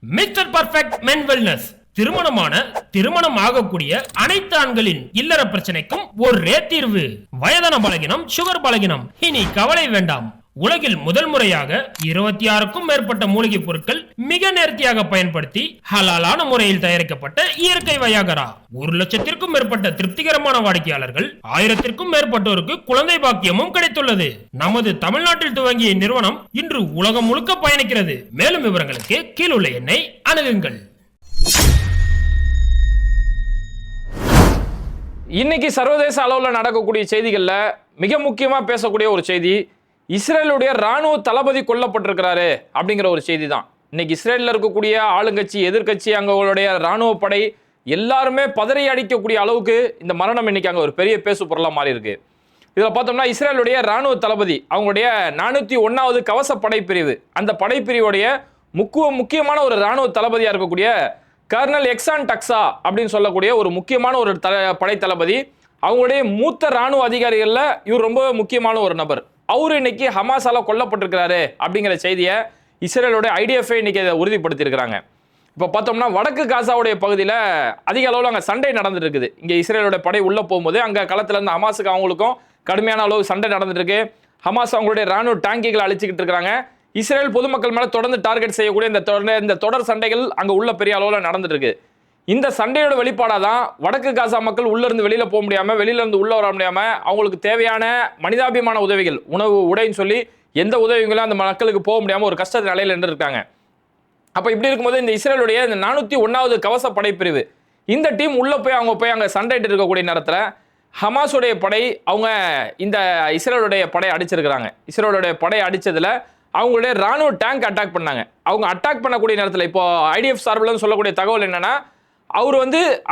Mister perfect மென் wellness திருமணம் ஆகக்கூடிய அனைத்து ஆண்களின் இல்லற பிரச்சனைக்கும் ஒரே தீர்வு. வயதான பலகினம், சுகர் பலகினம், இனி கவலை வேண்டாம். உலகில் முதல் முறையாக 26க்கும் மேற்பட்ட மூலிகை பொருட்கள் மிக நேர்த்தியாக பயன்படுத்தி ஹலாலான முறையில் தயாரிக்கப்பட்ட இயற்கை வயாகரா. 1,00,000க்கும் மேற்பட்ட திருப்திகரமான வாடிக்கையாளர்கள், 1000க்கும் மேற்பட்டோருக்கு குழந்தை பாக்கியமும் கிடைத்துள்ளது. நமது தமிழ்நாட்டில் துவங்கிய நிறுவனம் இன்று உலகம் முழுக்க பயணிக்கிறது. மேலும் விவரங்களுக்கு கீழுள்ள எண்ணை அணுகுங்கள். இன்னைக்கு சர்வதேச அளவில் நடக்கக்கூடிய செய்திகள்ல மிக முக்கியமா பேசக்கூடிய ஒரு செய்தி, இஸ்ரேலுடைய ராணுவ தளபதி கொல்லப்பட்டிருக்கிறாரு அப்படிங்கிற ஒரு செய்தி தான். இன்னைக்கு இஸ்ரேலில் இருக்கக்கூடிய ஆளுங்கட்சி, எதிர்கட்சி, அங்களுடைய ராணுவ படை எல்லாருமே பதறி அடிக்கக்கூடிய அளவுக்கு இந்த மரணம் இன்னைக்கு அங்கே ஒரு பெரிய பேசு பொருளாக மாறி இருக்கு. இதில் பார்த்தோம்னா இஸ்ரேலுடைய ராணுவ தளபதி, அவங்களுடைய 401வது கவச படைப்பிரிவு, அந்த படைப்பிரிவுடைய முக்கியமான ஒரு ராணுவ தளபதியாக இருக்கக்கூடிய கர்னல் எக்ஸான் டக்ஸா அப்படின்னு சொல்லக்கூடிய ஒரு முக்கியமான ஒரு படை தளபதி, அவங்களுடைய மூத்த ராணுவ அதிகாரிகளில் இவர் ரொம்ப முக்கியமான ஒரு நபர். அவரு இன்னைக்கு ஹமாஸால கொல்லப்பட்டிருக்கிறாரு அப்படிங்கிற செய்தியை இஸ்ரேலோட IDF இன்னைக்கு அதை உறுதிப்படுத்தியிருக்கிறாங்க. இப்போ பார்த்தோம்னா வடக்கு காசாவுடைய பகுதியில் அதிக அளவில் அங்கே சண்டை நடந்துட்டு இருக்குது. இங்கே இஸ்ரேலோட படை உள்ளே போகும்போது அங்கே களத்தில் இருந்து ஹமாஸுக்கு அவங்களுக்கும் கடுமையான அளவு சண்டை நடந்துட்டு இருக்கு. ஹமாஸ் அவங்களுடைய ராணுவ டாங்கிகளை அழிச்சிக்கிட்டு இருக்கிறாங்க. இஸ்ரேல் பொதுமக்கள் மேலே தொடர்ந்து டார்கெட் செய்யக்கூடிய இந்த தொடர் சண்டைகள் அங்கே உள்ள பெரிய அளவில் நடந்துட்டு இருக்கு. இந்த சண்டையோட வெளிப்பாடாக தான் வடக்கு காசா மக்கள் உள்ளேருந்து வெளியில் போக முடியாமல், வெளியிலேருந்து உள்ளே வர முடியாமல், அவங்களுக்கு தேவையான மனிதாபிமான உதவிகள், உணவு, உடைன்னு சொல்லி எந்த உதவிகளும் அந்த மக்களுக்கு போக முடியாமல் ஒரு கஷ்ட நிலையில் இருக்காங்க. அப்போ இப்படி இருக்கும்போது இந்த இஸ்ரேலுடைய இந்த 401வது கவச படைப்பிரிவு இந்த டீம் உள்ளே போய் அங்கே சண்டைட்டு இருக்கக்கூடிய நேரத்தில் ஹமாஸுடைய படை அவங்க இந்த இஸ்ரேலுடைய படையை அடிச்சிருக்கிறாங்க. இஸ்ரேலுடைய படையை அடித்ததில் அவங்களுடைய ராணுவ டேங்க் அட்டாக் பண்ணாங்க. அவங்க அட்டாக் பண்ணக்கூடிய நேரத்தில் இப்போ IDF சார்பில் சொல்லக்கூடிய தகவல் என்னன்னா, அவர்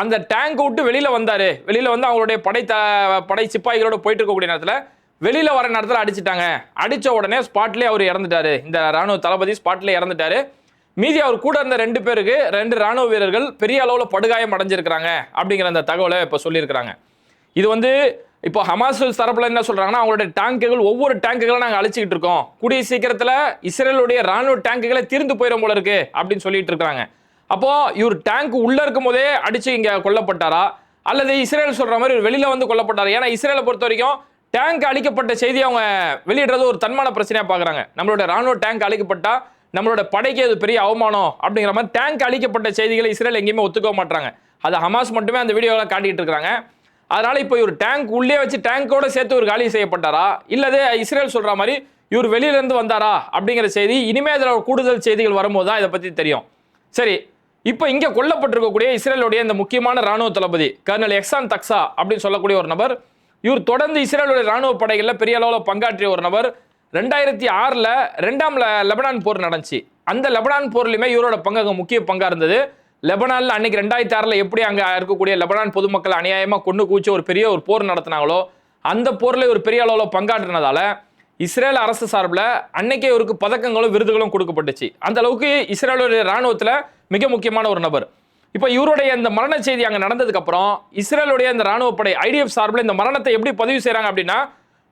அந்த டேங்கை விட்டு வெளியில் வந்தார். வெளியில் வந்து அவங்களுடைய படை சிப்பாய்களோட போயிட்டு இருக்கக்கூடிய நேரத்தில் வெளியில் வர நேரத்தில் அடிச்சிட்டாங்க. அடித்த உடனே ஸ்பாட்லேயே அவர் இறந்துட்டாரு. இந்த ராணுவ தளபதி ஸ்பாட்லேயே இறந்துட்டாரு. மீதி அவர் கூட இருந்த 2 பேருக்கு 2 ராணுவ வீரர்கள் பெரிய அளவில் படுகாயம் அடைஞ்சிருக்கிறாங்க அப்படிங்கிற அந்த தகவலை இப்போ சொல்லியிருக்கிறாங்க. இது இப்போ ஹமாஸ் தரப்புல என்ன சொல்றாங்கன்னா, அவங்களுடைய டேங்குகள், ஒவ்வொரு டேங்குகளை நாங்கள் அழிச்சிக்கிட்டு இருக்கோம், கூடிய சீக்கிரத்தில் இஸ்ரேலுடைய ராணுவ டேங்குகளை தீர்ந்து போயிடும் போல இருக்கு அப்படின்னு சொல்லிட்டு இருக்காங்க. அப்போ இவர் டேங்க் உள்ள இருக்கும் போதே அடிச்சு இங்க கொல்லப்பட்டாரா, அல்லது இஸ்ரேல் சொல்ற மாதிரி வெளியில வந்து கொல்லப்பட்டாரா? ஏன்னா இஸ்ரேலை பொறுத்த வரைக்கும் டேங்க் அழிக்கப்பட்ட செய்தி அவங்க வெளியிடுறது ஒரு தன்மான பிரச்சனையா பாக்குறாங்க. நம்மளோட ராணுவ டேங்க் அழிக்கப்பட்டா நம்மளோட படைக்கு அது பெரிய அவமானம் அப்படிங்கிற மாதிரி டேங்க் அழிக்கப்பட்ட செய்திகளை இஸ்ரேல் எங்கேயுமே ஒத்துக்க மாட்டாங்க. அது ஹமாஸ் மட்டுமே அந்த வீடியோவை காட்டிட்டு இருக்காங்க. அதனால இப்போ இவர் டேங்க் உள்ளே வச்சு டேங்கோட சேர்த்து ஒரு காலி செய்யப்பட்டாரா, இல்லது இஸ்ரேல் சொல்ற மாதிரி இவர் வெளியில இருந்து வந்தாரா அப்படிங்கிற செய்தி இனிமே அதில் கூடுதல் செய்திகள் வரும்போது தான் இதை பத்தி தெரியும். சரி, இப்போ இங்க கொல்லப்பட்டிருக்கக்கூடிய இஸ்ரேலுடைய இந்த முக்கியமான ராணுவ தளபதி கர்னல் எக்ஸான் டக்ஸா அப்படின்னு சொல்லக்கூடிய ஒரு நபர், இவர் தொடர்ந்து இஸ்ரேலுடைய ராணுவ படைகளில் பெரிய அளவில் பங்காற்றிய ஒரு நபர். 2006 2ஆம் லெபனான் போர் நடந்துச்சு. அந்த லெபனான் போர்லையுமே இவரோட பங்கு முக்கிய பங்கா இருந்தது. லெபனான்ல அன்னைக்கு 2006 எப்படி அங்க இருக்கக்கூடிய லெபனான் பொதுமக்கள் அநியாயமா கொண்டு கூச்சி ஒரு பெரிய ஒரு போர் நடத்தினாங்களோ, அந்த போர்ல ஒரு பெரிய அளவில் பங்காற்றினதால இஸ்ரேல் அரசு சார்பில் அன்னைக்கே இவருக்கு பதக்கங்களும் விருதுகளும் கொடுக்கப்பட்டுச்சு. அந்த அளவுக்கு இஸ்ரேலுடைய ராணுவத்தில் மிக முக்கியமான ஒரு நபர். இப்போ இவருடைய இந்த மரண செய்தி அங்கே நடந்ததுக்கு அப்புறம் இஸ்ரேலுடைய இந்த ராணுவ படை IDF சார்பில் இந்த மரணத்தை எப்படி பதிவு செய்யறாங்க அப்படின்னா,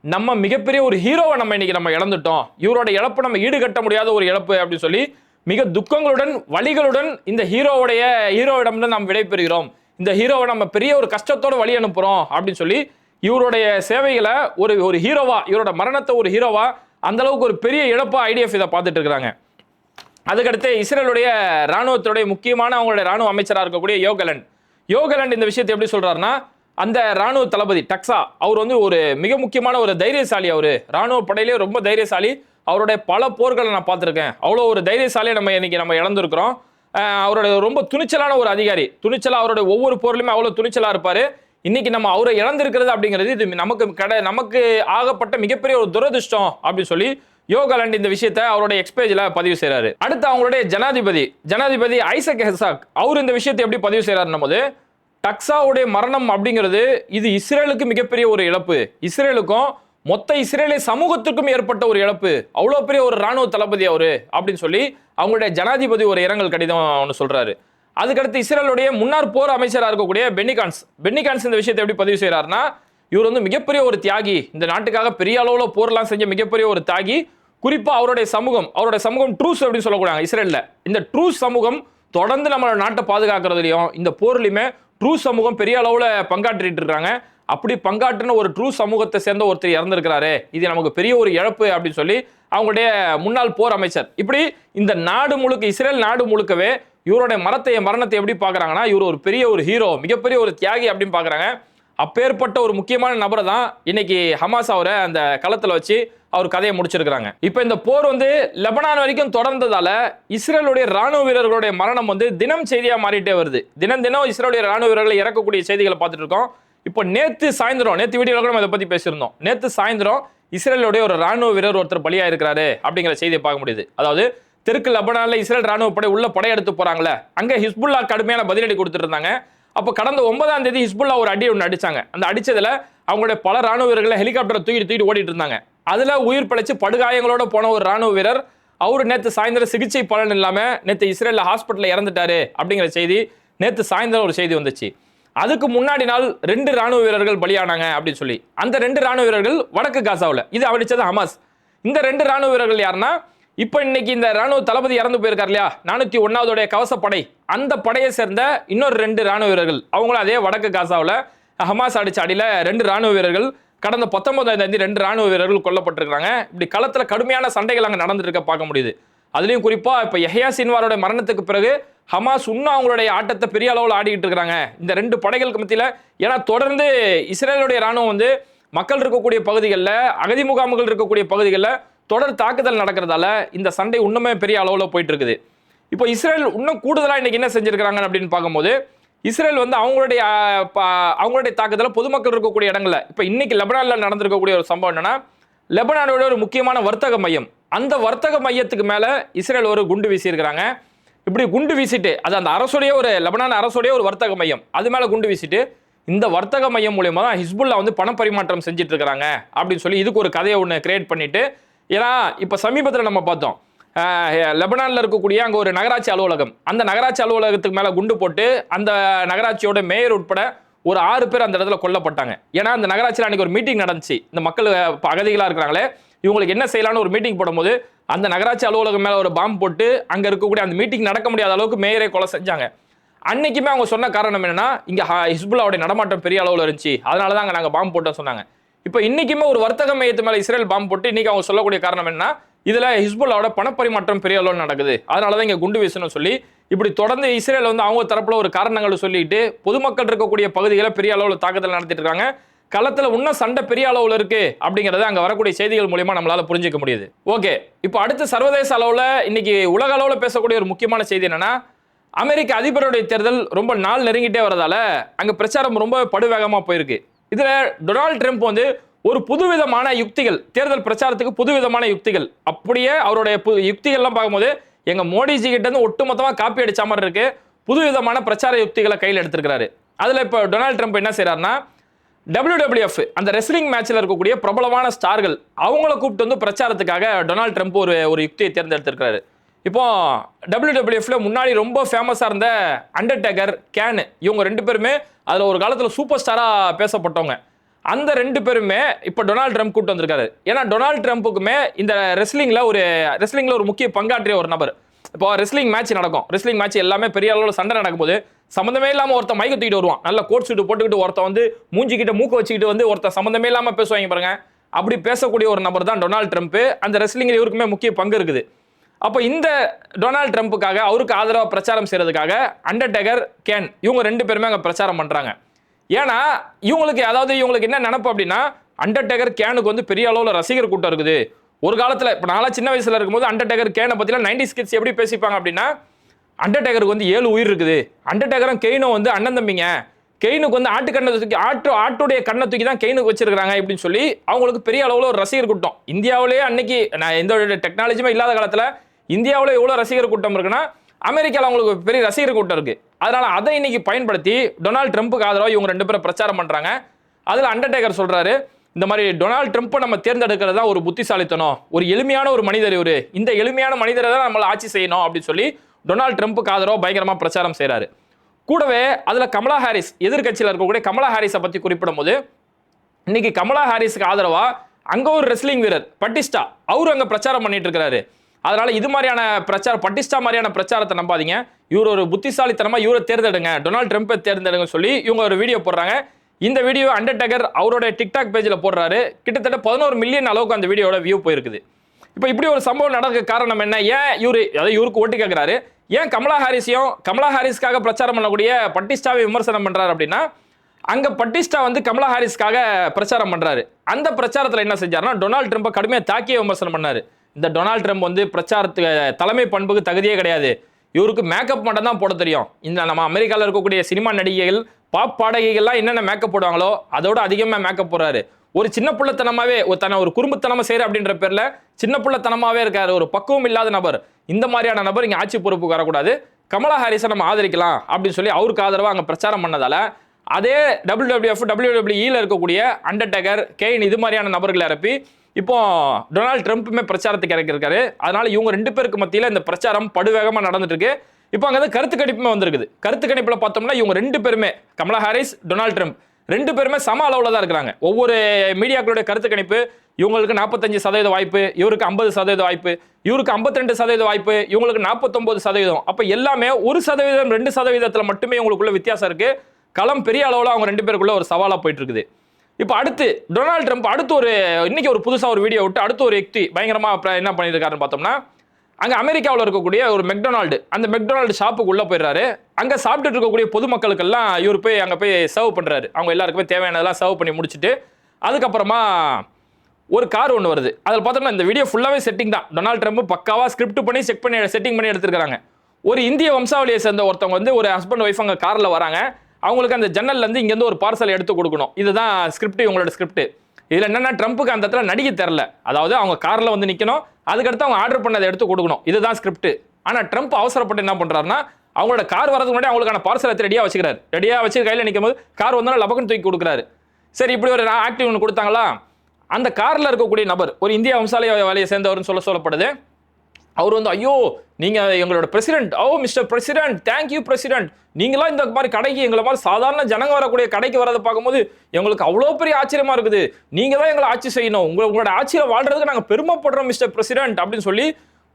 நம்ம மிகப்பெரிய ஒரு ஹீரோவை நம்ம இழந்துட்டோம், இவரோட இழப்பு நம்ம ஈடுகட்ட முடியாத ஒரு இழப்பு அப்படின்னு சொல்லி மிக துக்கங்களுடன் வழிகளுடன் இந்த ஹீரோவிடம் நாம் விடைபெறுகிறோம், இந்த ஹீரோவை நம்ம பெரிய ஒரு கஷ்டத்தோட வழி அனுப்புறோம் அப்படின்னு சொல்லி இவருடைய சேவைகளை ஒரு ஹீரோவா, இவரோட மரணத்தை ஒரு ஹீரோவா, அந்த அளவுக்கு ஒரு பெரிய இழப்பா IDF இதை பார்த்துட்டு இருக்கிறாங்க. அதுக்கடுத்து இஸ்ரேலுடைய ராணுவத்துடைய முக்கியமான அவங்களுடைய ராணுவ அமைச்சராக இருக்கக்கூடிய யோகலண்ட் இந்த விஷயத்தை எப்படி சொல்றாருன்னா, அந்த ராணுவ தளபதி டக்ஸா அவர் ஒரு மிக முக்கியமான ஒரு தைரியசாலி. அவரு ராணுவ படையிலே ரொம்ப தைரியசாலி. அவருடைய பல போர்களை நான் பார்த்துருக்கேன். அவ்வளோ ஒரு தைரியசாலியை நம்ம இழந்திருக்கிறோம். அவருடைய ரொம்ப துணிச்சலான ஒரு அதிகாரி. அவருடைய ஒவ்வொரு போர்லையுமே அவ்வளோ துணிச்சலா இருப்பாரு. இன்னைக்கு நம்ம அவரை இழந்திருக்கிறது அப்படிங்கிறது இது நமக்கு ஆகப்பட்ட மிகப்பெரிய ஒரு துரதிருஷ்டம் அப்படின்னு சொல்லி யோகலண்ட் இந்த விஷயத்தை அவருடைய எக்ஸ்பேஜில் பதிவு செய்யறாரு. அடுத்து அவங்களுடைய ஜனாதிபதி ஐசக் ஹெர்சாக் அவர் இந்த விஷயத்தை எப்படி பதிவு செய்யறாருன்னும் போது, டக்ஸாவுடைய மரணம் அப்படிங்கிறது இது இஸ்ரேலுக்கு மிகப்பெரிய ஒரு இழப்பு, இஸ்ரேலுக்கும் மொத்த இஸ்ரேலிய சமூகத்துக்கும் ஏற்பட்ட ஒரு இழப்பு, அவ்வளோ பெரிய ஒரு ராணுவ தளபதி அவரு அப்படின்னு சொல்லி அவங்களுடைய ஜனாதிபதி ஒரு இரங்கல் கடிதம் ஒன்று சொல்றாரு. அதுக்கடுத்து இஸ்ரேலுடைய முன்னாள் போர் அமைச்சராக இருக்கக்கூடிய பென்னிகான்ஸ் இந்த விஷயத்தை எப்படி பதிவு செய்யறாருன்னா, இவர் மிகப்பெரிய ஒரு தியாகி, இந்த நாட்டுக்காக பெரிய அளவில் போர்லாம் செஞ்ச மிகப்பெரிய ஒரு தியாகி, குறிப்பா அவருடைய சமூகம் ட்ரூஸ் அப்படின்னு சொல்லக்கூடாது இஸ்ரேல்ல. இந்த ட்ரூஸ் சமூகம் தொடர்ந்து நம்ம நாட்டை பாதுகாக்கிறதுலையும் இந்த போர்லையுமே ட்ரூஸ் சமூகம் பெரிய அளவுல பங்காற்றிட்டு இருக்காங்க. அப்படி பங்காற்றின ஒரு ட்ரூஸ் சமூகத்தை சேர்ந்த ஒருத்தர் இறந்திருக்கிறாரு, இது நமக்கு பெரிய ஒரு இழப்பு அப்படின்னு சொல்லி அவங்களுடைய முன்னாள் போர் அமைச்சர். இப்படி இந்த நாடு முழுக்க, இஸ்ரேல் நாடு முழுக்கவே இவருடைய மரணத்தை எப்படி பாக்குறாங்கன்னா, இவர் ஒரு பெரிய ஒரு ஹீரோ, மிகப்பெரிய ஒரு தியாகி அப்படின்னு பாக்குறாங்க. அப்பேற்பட்ட ஒரு முக்கியமான நபரை தான் இன்னைக்கு ஹமாஸ் அவரை அந்த களத்துல வச்சு அவர் கதையை முடிச்சிருக்காங்க. இப்ப இந்த போர் லெபனான் வரைக்கும் தொடர்ந்ததால இஸ்ரேலுடைய ராணுவ வீரர்களுடைய மரணம் தினம் செய்தியா மாறிட்டே வருது. தினம் இஸ்ரேலுடைய ராணுவ வீரர்களை இறக்கக்கூடிய செய்திகளை பார்த்துட்டு இருக்கோம். இப்போ நேத்து வீடியோல கூட இதை பத்தி பேசியிருந்தோம். நேத்து சாயந்தரம் இஸ்ரேலுடைய ஒரு ராணுவ வீரர் ஒருத்தர் பலியா இருக்கிறாரு அப்படிங்கிற செய்தியை பார்க்க முடியுது. அதாவது தெற்கு லெபனான்ல இஸ்ரேல் ராணுவ படை உள்ள படையெடுத்து போறாங்களே, அங்க ஹிஸ்புல்லா கடுமையான பதிலடி கொடுத்துட்டு இருந்தாங்க. அப்ப கடந்த 9ஆம் தேதி ஹிஸ்புல்லா ஒரு அடி ஒன்று அடிச்சாங்க. அந்த அடிச்சதுல அவங்களுடைய பல ராணுவ வீரர்களை ஹெலிகாப்டரை தூக்கிட்டு ஓடிட்டு இருந்தாங்க. அதுல உயிர் பிழைச்சு படுகாயங்களோட போன ஒரு ராணுவ வீரர் அவரு நேத்து சாயந்தரம் சிகிச்சை பலன் இல்லாம நேத்து இஸ்ரேல் ஹாஸ்பிட்டல்ல இறந்துட்டாரு அப்படிங்கிற செய்தி நேத்து சாயந்தரம் ஒரு செய்தி வந்துச்சு. அதுக்கு முன்னாடி நாள் 2 ராணுவ வீரர்கள் பலியானாங்க அப்படின்னு சொல்லி, அந்த 2 ராணுவ வீரர்கள் வடக்கு காசாவில், இது அடிச்சது ஹமாஸ். இந்த 2 ராணுவ வீரர்கள் யாருன்னா, இப்ப இன்னைக்கு இந்த ராணுவ தளபதி இறந்து போயிருக்காரு இல்லையா, 401வது கவசப்படை, அந்த படையை சேர்ந்த இன்னொரு 2 ராணுவ வீரர்கள், அவங்களும் அதே வடக்கு காசாவில் ஹமாஸ் அடிச்ச அடியில 2 ராணுவ வீரர்கள் கடந்த 19ஆம் தேதி 2 ராணுவ வீரர்கள் கொல்லப்பட்டிருக்காங்க. இப்படி களத்துல கடுமையான சண்டைகள் அங்க நடந்துட்டு இருக்க பார்க்க முடியுது. அதுலயும் குறிப்பா இப்ப யஹ்யா சின்வாரோட மரணத்துக்கு பிறகு ஹமாஸ் இன்னும் அவங்களுடைய ஆட்டத்தை பெரிய அளவில் ஆடிக்கிட்டு இருக்காங்க இந்த 2 படைகளுக்கு மத்தியில. ஏன்னா தொடர்ந்து இஸ்ரேலுடைய ராணுவம் மக்கள் இருக்கக்கூடிய பகுதிகளில், அகதி முகாம்கள் இருக்கக்கூடிய பகுதிகளில் தொடர் தாக்குதல் நடக்கிறதால இந்த சண்டை இன்னுமே பெரிய அளவில் போயிட்டு இருக்குது. இப்போ இஸ்ரேல் இன்னும் கூடுதலாக இன்னைக்கு என்ன செஞ்சிருக்காங்க அப்படின்னு பார்க்கும்போது, இஸ்ரேல் அவங்களுடைய தாக்குதலை பொதுமக்கள் இருக்கக்கூடிய இடங்கள்ல, இப்போ இன்னைக்கு லெபனான்ல நடந்திருக்கக்கூடிய ஒரு சம்பவம் என்னன்னா, லெபனானோட ஒரு முக்கியமான வர்த்தக மையம், அந்த வர்த்தக மையத்துக்கு மேல இஸ்ரேல் ஒரு குண்டு வீசி இருக்கிறாங்க. இப்படி குண்டு வீசிட்டு, அது அந்த அரசுடைய ஒரு லெபனான் அரசுடைய ஒரு வர்த்தக மையம், அது மேல குண்டு வீசிட்டு இந்த வர்த்தக மையம் மூலமா தான் ஹிஸ்புல்லா பண பரிமாற்றம் செஞ்சுட்டு இருக்காங்க அப்படின்னு சொல்லி இதுக்கு ஒரு கதையை ஒன்று கிரியேட் பண்ணிட்டு. ஏன்னா இப்ப சமீபத்தில் நம்ம பார்த்தோம், லெபனான்ல இருக்கக்கூடிய அங்க ஒரு நகராட்சி அலுவலகம், அந்த நகராட்சி அலுவலகத்துக்கு மேல குண்டு போட்டு அந்த நகராட்சியோட மேயர் உட்பட ஒரு 6 பேர் அந்த இடத்துல கொல்லப்பட்டாங்க. ஏன்னா அந்த நகராட்சியில் அன்னைக்கு ஒரு மீட்டிங் நடந்துச்சு, இந்த மக்கள் அகதிகளா இருக்கிறாங்களே இவங்களுக்கு என்ன செய்யலாம்னு ஒரு மீட்டிங் போடும்போது அந்த நகராட்சி அலுவலகம் மேல ஒரு பாம்பு போட்டு அங்க இருக்கக்கூடிய அந்த மீட்டிங் நடக்க முடியாத அளவுக்கு மேயரை கொலை செஞ்சாங்க. அன்னைக்குமே அவங்க சொன்ன காரணம் என்னன்னா, இங்க ஹிஸ்புல்லாவுடைய நடமாட்டம் பெரிய அளவில் இருந்துச்சு, அதனாலதான் நாங்க பாம்பு போட்டோம் சொன்னாங்க. இப்போ இன்னைக்குமே ஒரு வர்த்தக மையத்து மேல இஸ்ரேல் பாம்பு போட்டு இன்னைக்கு அவங்க சொல்லக்கூடிய காரணம் என்ன, இதுல ஹிஸ்புல்லாவோட பணப்பரிமாற்றம் பெரிய அளவில் நடக்குது, அதனாலதான் இங்க குண்டு வீசணும் சொல்லி இப்படி தொடர்ந்து இஸ்ரேல் அவங்க தரப்புல ஒரு காரணங்கள் சொல்லிட்டு பொதுமக்கள் இருக்கக்கூடிய பகுதிகளை பெரிய அளவில் தாக்குதல் நடத்திட்டு இருக்காங்க. களத்துல இன்னும் சண்டை பெரிய அளவுல இருக்கு அப்படிங்கறத அங்க வரக்கூடிய செய்திகள் மூலமா நம்மளால புரிஞ்சுக்க முடியுது. ஓகே, இப்போ அடுத்து சர்வதேச அளவுல இன்னைக்கு உலக அளவுல பேசக்கூடிய ஒரு முக்கியமான செய்தி என்னன்னா, அமெரிக்க அதிபருடைய தேர்தல் ரொம்ப நாள் நெருங்கிட்டே வரதால அங்க பிரச்சாரம் ரொம்ப படுவேகமா போயிருக்கு. இதுல டொனால்ட் ட்ரம்ப் ஒரு புதுவிதமான யுக்திகள், தேர்தல் பிரச்சாரத்துக்கு புதுவிதமான யுக்திகள், அப்படியே அவருடைய யுக்திகள்லாம் பார்க்கும்போது எங்க மோடிஜி கிட்ட இருந்து ஒட்டுமொத்தமா காப்பி அடிச்ச மாதிரி இருக்கு. புதுவிதமான பிரச்சார யுக்திகளை கையில் எடுத்திருக்கிறாரு. அதுல இப்ப டொனால்ட் ட்ரம்ப் என்ன செய்யறாருன்னா, WWF அந்த ரெஸ்லிங் மேட்ச்ல இருக்கக்கூடிய பிரபலமான ஸ்டார்கள் அவங்கள கூப்பிட்டு பிரச்சாரத்துக்காக டொனால்ட் ட்ரம்ப் ஒரு யுக்தியை தேர்ந்தெடுத்திருக்காரு. இப்போ WWFல முன்னாடி ரொம்ப ஃபேமஸா இருந்த அண்டர்டேக்கர், கேன், இவங்க 2 பேருமே அதுல ஒரு காலத்துல சூப்பர் ஸ்டாரா பேசப்பட்டவங்க. அந்த 2 பேருமே இப்போ டொனால்ட் ட்ரம்ப் கூப்பிட்டு வந்திருக்காரு. ஏன்னா டொனால்ட் ட்ரம்ப்புக்குமே இந்த ரெஸ்லிங்ல ஒரு முக்கிய பங்காற்றிய ஒரு நபர். இப்போ ரெஸ்லிங் மேட்ச் நடக்கும், ரெஸ்லிங் மேட்ச் எல்லாமே பெரிய அளவில் சண்டை நடக்கும்போது சம்மந்தமே இல்லாம ஒருத்தன் மைக்க தூக்கிட்டு வருவான், நல்ல கோட் சூட் போட்டுக்கிட்டு ஒருத்தன் மூஞ்சிக்கிட்ட மூக்க வச்சுக்கிட்டு ஒருத்தன் சம்மந்தமே இல்லாம பேசுவாங்க பாருங்க. அப்படி பேசக்கூடிய ஒரு நபர் தான் டொனால்ட் ட்ரம்ப். அந்த ரெஸ்லிங்ல இவருக்குமே முக்கிய பங்கு இருக்குது. அப்போ இந்த டொனால்ட் ட்ரம்ப்புக்காக, அவருக்கு ஆதரவாக பிரச்சாரம் செய்யறதுக்காக அண்டர்டேக்கர், கேன் இவங்க 2 பேருமே அங்கே பிரச்சாரம் பண்றாங்க. ஏன்னா இவங்களுக்கு என்ன நினைப்பு அப்படின்னா, அண்டர்டேக்கர், கேனுக்கு பெரிய அளவில் ரசிகர் கூட்டம் இருக்குது. ஒரு காலத்தில் இப்போ நான்லாம் சின்ன வயசுல இருக்கும்போது அண்டர்டேக்கர், கேனை பற்றிலாம் 90s கிட்ஸ் எப்படி பேசிப்பாங்க அப்படின்னா, அண்டர்டேக்கருக்கு 7 உயிர் இருக்குது, அண்டர்டேக்கரும் கெய்னும் அண்ணன் தம்பிங்க, கெய்னுக்கு ஆட்டுக்கண்ணை தூக்கி ஆட்டுடைய கண்ணை தூக்கி தான் கெய்னுக்கு வச்சிருக்காங்க இப்படின்னு சொல்லி அவங்களுக்கு பெரிய அளவில் ஒரு ரசிகர் கூட்டம். இந்தியாவிலேயே அன்னைக்கு நான் எந்த டெக்னாலஜியுமே இல்லாத காலத்தில் இந்தியாவில் எவ்வளோ ரசிகர் கூட்டம் இருக்குன்னா, அமெரிக்காவில் அவங்களுக்கு பெரிய ரசிகர் கூட்டம் இருக்கு. அதனால அதை இன்னைக்கு பயன்படுத்தி டொனால்ட் ட்ரம்ப்புக்கு ஆதரவாக இவங்க 2 பேரும் பிரச்சாரம் பண்றாங்க. அதுல அண்டர்டேக்கர் சொல்றாரு, இந்த மாதிரி டொனால்ட் ட்ரம்ப்பை நம்ம தேர்ந்தெடுக்கிறது தான் ஒரு புத்திசாலித்தனம், ஒரு எளிமையான ஒரு மனிதர் இவரு, இந்த எளிமையான மனிதரை தான் நம்மளை ஆட்சி செய்யணும் அப்படின்னு சொல்லி டொனால்ட் ட்ரம்ப்புக்கு ஆதரவாக பயங்கரமா பிரச்சாரம் செய்யறாரு. கூடவே அதுல கமலா ஹாரிஸ், எதிர்கட்சியில் இருக்கக்கூடிய கமலா ஹாரிஸை பத்தி குறிப்பிடும் போது, இன்னைக்கு கமலா ஹாரிஸுக்கு ஆதரவா அங்க ஒரு ரெஸ்லிங் வீரர் பட்டிஸ்டா அவரு அங்க பிரச்சாரம் பண்ணிட்டு இருக்காரு. அதனால இது மாதிரியான பட்டிஸ்டா மாதிரியான பிரச்சாரத்தை நம்பாதீங்க. இவர் ஒரு புத்திசாலித்தனமா இவரை தேர்ந்தெடுங்க, டொனால்ட் ட்ரம்ப்பை தேர்ந்தெடுங்க சொல்லி இவங்க ஒரு வீடியோ போடுறாங்க. இந்த வீடியோ அண்டர்டேக்கர் அவரோட டிக்டாக் பேஜில் போடுறாரு. கிட்டத்தட்ட 11 மில்லியன் அளவுக்கு அந்த வீடியோட வியூ போயிருக்குது. இப்போ இப்படி ஒரு சம்பவம் நடக்க காரணம் என்ன? ஏன் இவருக்கு ஓட்டு கேட்கிறாரு, ஏன் கமலா ஹாரிஸ்க்காக பிரச்சாரம் பண்ணக்கூடிய பட்டிஸ்டாவை விமர்சனம் பண்றாரு அப்படின்னா, அங்க பட்டிஸ்டா வந்து கமலா ஹாரிஸ்க்காக பிரச்சாரம் பண்றாரு. அந்த பிரச்சாரத்தில் என்ன செஞ்சாருன்னா டொனால்ட் ட்ரம்ப்பை கடுமையாக தாக்கிய விமர்சனம் பண்ணாரு. இந்த டொனால்ட் ட்ரம்ப் வந்து பிரச்சாரத்துக்கு தலைமை பண்புக்கு தகுதியே கிடையாது, இவருக்கு மேக்கப் மட்டும் தான் போட தெரியும். இந்த நம்ம அமெரிக்காவில் இருக்கக்கூடிய சினிமா நடிகைகள் பாப் பாடகைகள்லாம் என்னென்ன மேக்கப் போடுவாங்களோ அதோட அதிகமாக மேக்கப் போடுறாரு. ஒரு சின்ன பிள்ளைத்தனமாவே ஒரு குறும்புத்தனமா செய்யற அப்படின்ற பேர்ல சின்ன பிள்ளைத்தனமாவே இருக்காரு, ஒரு பக்குவம் இல்லாத நபர். இந்த மாதிரியான நபர் இங்க ஆட்சி பொறுப்புக்கு வரக்கூடாது, கமலா ஹாரிஸை நம்ம ஆதரிக்கலாம் அப்படின்னு சொல்லி அவருக்கு ஆதரவா அங்க பிரச்சாரம் பண்ணதால அதே WWE இருக்கக்கூடிய அண்டர்டேக்கர், கெயின் இது மாதிரியான நபர்களை இறப்பி இப்போ டொனால்ட் ட்ரம்ப்புமே பிரச்சாரத்துக்கு இறக்கிருக்காரு. அதனால இவங்க 2 பேருக்கு மத்தியில் இந்த பிரச்சாரம் படுவேகமா நடந்துட்டு இருக்கு. இப்போ அங்க வந்து கருத்து கணிப்புமே வந்திருக்குது. கருத்து கணிப்புல பார்த்தோம்னா இவங்க 2 பேருமே, கமலா ஹாரிஸ், டொனால்ட் ட்ரம்ப் 2 பேருமே சம அளவுல தான் இருக்கிறாங்க. ஒவ்வொரு மீடியாக்களுடைய கருத்து கணிப்பு இவங்களுக்கு 45% வாய்ப்பு, இவருக்கு 50% வாய்ப்பு, இவருக்கு 52% வாய்ப்பு, இவங்களுக்கு 49%. அப்ப எல்லாமே 1%, 2% மட்டுமே இவங்களுக்குள்ள வித்தியாசம் இருக்கு. களம் பெரிய அளவுல அவங்க 2 பேருக்குள்ள ஒரு சவாலா போயிட்டு இருக்குது. இப்போ அடுத்து டொனால்ட் ட்ரம்ப் இன்னைக்கு ஒரு புதுசா ஒரு வீடியோ விட்டு அடுத்து ஒரு யுக்தி பயங்கரமா என்ன பண்ணியிருக்காருன்னு பார்த்தோம்னா, அங்க அமெரிக்காவில் இருக்கக்கூடிய ஒரு மெக்டொனால்டு, அந்த மெக்டொனால்டு ஷாப்புக்கு உள்ள போயிடுறாரு. அங்க சாப்பிட்டு இருக்கக்கூடிய பொதுமக்களுக்கெல்லாம் இவர் போய் அங்க போய் சர்வ் பண்றாரு. அவங்க எல்லாருக்குமே தேவையானதெல்லாம் சர்வ் பண்ணி முடிச்சுட்டு அதுக்கப்புறமா ஒரு கார் ஒன்று வருது. அதில் பார்த்தோம்னா இந்த வீடியோ ஃபுல்லாவே செட்டிங் தான். டொனால்ட் ட்ரம்ப் பக்காவா ஸ்கிரிப்ட் பண்ணி செட்டிங் பண்ணி எடுத்துருக்காங்க. ஒரு இந்திய வம்சாவளியை சேர்ந்த ஒருத்தவங்க வந்து ஒரு ஹஸ்பண்ட் ஒய்ஃப் அங்கே கார்ல வராங்க. அவங்களுக்கு அந்த ஜன்னல்ல இருந்து இங்கேருந்து ஒரு பார்சல் எடுத்து கொடுக்கணும். இதுதான் ஸ்கிரிப்ட், இவங்களோட ஸ்கிரிப்ட். இதுல என்னன்னா ட்ரம்ப்புக்கு அந்த இடத்துல நடிக்க தெரியல. அதாவது அவங்க கார்ல வந்து நிக்கணும், அதுக்கடுத்து அவங்க ஆர்டர் பண்ணதை எடுத்து கொடுக்கணும். இதுதான் ஸ்கிரிப்ட். ஆனா ட்ரம்ப் அவசரப்பட்டு என்ன பண்றாருன்னா, அவங்களோட கார் வரதுக்கு முன்னாடி அவங்களுக்கான பார்சல் எடுத்து ரெடியா வச்சுக்கிறாரு. ரெடியா வச்சு கையில நிற்கும் போது கார் வந்தோன்னா லபக்குன்னு தூக்கி கொடுக்குறாரு. சரி, இப்படி ஒரு ஆக்டிவ் ஒன்று கொடுத்தாங்களா, அந்த கார்ல இருக்கக்கூடிய நபர் ஒரு இந்திய வம்சாவளியை சேர்ந்தவர்னு சொல்லப்படுது. அவர் வந்து, ஐயோ நீங்க எங்களோட பிரசிடென்ட், ஓ மிஸ்டர் பிரசிடென்ட், தேங்க்யூ பிரசிடென்ட், நீங்களாம் இந்த மாதிரி கடைக்கு எங்களை மாதிரி சாதாரண ஜனங்க வரக்கூடிய கடைக்கு வரதை பார்க்கும்போது எங்களுக்கு அவ்வளோ பெரிய ஆச்சரியமா இருக்குது, நீங்க தான் எங்களை ஆட்சி செய்யணும், உங்களோட ஆட்சியில வாழ்றதுக்கு நாங்கள் பெருமைப்படுறோம் மிஸ்டர் பிரசிடென்ட் அப்படின்னு சொல்லி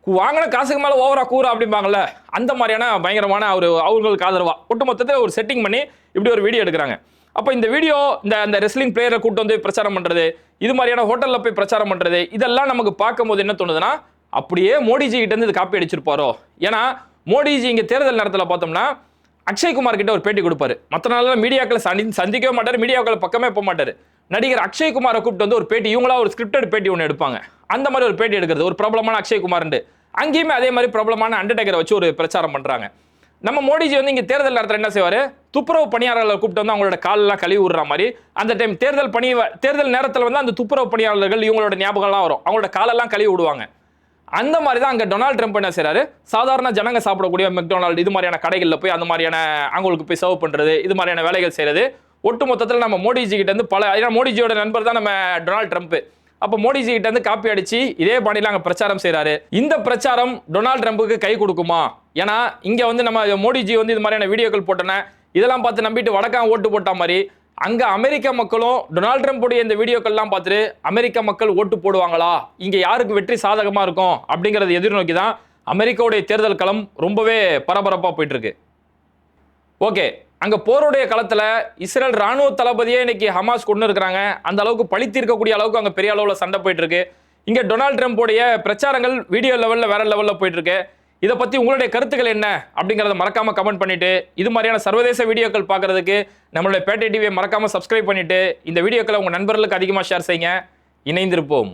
வாங்கின காசுக்கு மேலே ஓவரா கூற அப்படிம்பாங்கல்ல, அந்த மாதிரியான பயங்கரமான அவங்களுக்கு ஆதரவா ஒட்டுமொத்தத்தில் ஒரு செட்டிங் பண்ணி இப்படி ஒரு வீடியோ எடுக்கிறாங்க. அப்போ இந்த வீடியோ இந்த ரெஸ்லிங் பிளேயரை கூட்டு வந்து பிரச்சாரம் பண்றது, இது மாதிரியான ஹோட்டல்ல போய் பிரச்சாரம் பண்றது, இதெல்லாம் நமக்கு பார்க்கும்போது என்ன தோணுதுன்னா, அப்படியே மோடிஜி கிட்ட இருந்து காப்பி அடிச்சிருப்பாரோ. ஏன்னா மோடிஜி இங்க தேர்தல் நேரத்தில் பார்த்தோம்னா அக்ஷய்குமார் கிட்ட ஒரு பேட்டி கொடுப்பாரு. மற்ற நாள் மீடியாக்களை சந்திக்கவே மாட்டார், மீடியாக்களை பக்கமே போக மாட்டார். நடிகர் அக்ஷய்குமாரை கூப்பிட்டு வந்து ஒரு பேட்டி, இவங்களா ஒரு ஸ்கிரிப்டட் பேட்டி ஒன்று எடுப்பாங்க. அந்த மாதிரி ஒரு பேட்டி எடுக்கிறது ஒரு பிரபலமான அக்ஷய்குமார். அங்கேயுமே அதே மாதிரி பிரபலமான அண்டர்டேக்கரை வச்சு ஒரு பிரச்சாரம் பண்றாங்க. நம்ம மோடிஜி வந்து இங்க தேர்தல் நேரத்தில் என்ன செய்வாரு, துப்புரவு பணியாளர்களை கூப்பிட்டு வந்து அவங்களோட காலெல்லாம் கழுவி விடுற மாதிரி அந்த டைம் தேர்தல் நேரத்தில் வந்து அந்த துப்புரவு பணியாளர்கள் இவங்களோட ஞாபகம்லாம் வரும், அவங்களோட காலெல்லாம் கழுவி விடுவாங்க. அந்த மாதிரி தான் அங்கே டொனால்ட் ட்ரம்ப் என்ன செய்யறாரு, சாதாரண ஜனங்க சாப்பிடக்கூடிய மெக்டொனால்டு இது மாதிரியான கடைகளில் போய் அந்த மாதிரியான அவங்களுக்கு போய் சர்வ் பண்றது, இது மாதிரியான வேலைகள் செய்யறது. ஒட்டு மொத்தத்தில் நம்ம மோடிஜி கிட்ட இருந்து ஏன்னா மோடிஜியோட நண்பர் தான் நம்ம டொனால்ட் ட்ரம்ப். அப்போ மோடிஜி கிட்ட இருந்து காப்பி அடிச்சு இதே பாணியில் அங்கே பிரச்சாரம் செய்யறாரு. இந்த பிரச்சாரம் டொனால்ட் ட்ரம்ப்புக்கு கை கொடுக்குமா? ஏன்னா இங்க வந்து நம்ம மோடிஜி வந்து இது மாதிரியான வீடியோக்கள் போட்டோன்னே இதெல்லாம் பார்த்து நம்பிட்டு வடக்கான் ஓட்டு போட்ட மாதிரி அங்க அமெரிக்க மக்களும் டொனால்ட் ட்ரம்ப்புடைய இந்த வீடியோக்கள்லாம் பார்த்துட்டு அமெரிக்க மக்கள் ஓட்டு போடுவாங்களா, இங்க யாருக்கு வெற்றி சாதகமா இருக்கும் அப்படிங்கறது எதிர்நோக்கி தான் அமெரிக்காவுடைய தேர்தல் களம் ரொம்பவே பரபரப்பா போயிட்டு இருக்கு. ஓகே, அங்க போருடைய களத்துல இஸ்ரேல் ராணுவ தளபதியே இன்னைக்கு ஹமாஸ் கொண்டு இருக்கிறாங்க. அந்த அளவுக்கு பழி தீர்க்கக்கூடிய அளவுக்கு அங்க பெரிய அளவுல சண்டை போயிட்டு இருக்கு. இங்க டொனால்ட் ட்ரம்ப்புடைய பிரச்சாரங்கள் வீடியோ லெவல்ல வேற லெவல்ல போயிட்டு இருக்கு. இதை பத்தி உங்களுடைய கருத்துக்கள் என்ன அப்படிங்கறத மறக்காம கமெண்ட் பண்ணிட்டு, இது மாதிரியான சர்வதேச வீடியோக்கள் பார்க்கறதுக்கு நம்மளுடைய பேட்டை டிவியை மறக்காம சப்ஸ்கிரைப் பண்ணிட்டு இந்த வீடியோக்களை உங்க நண்பர்களுக்கு அதிகமாக ஷேர் செய்யுங்க. இணைந்திருப்போம்.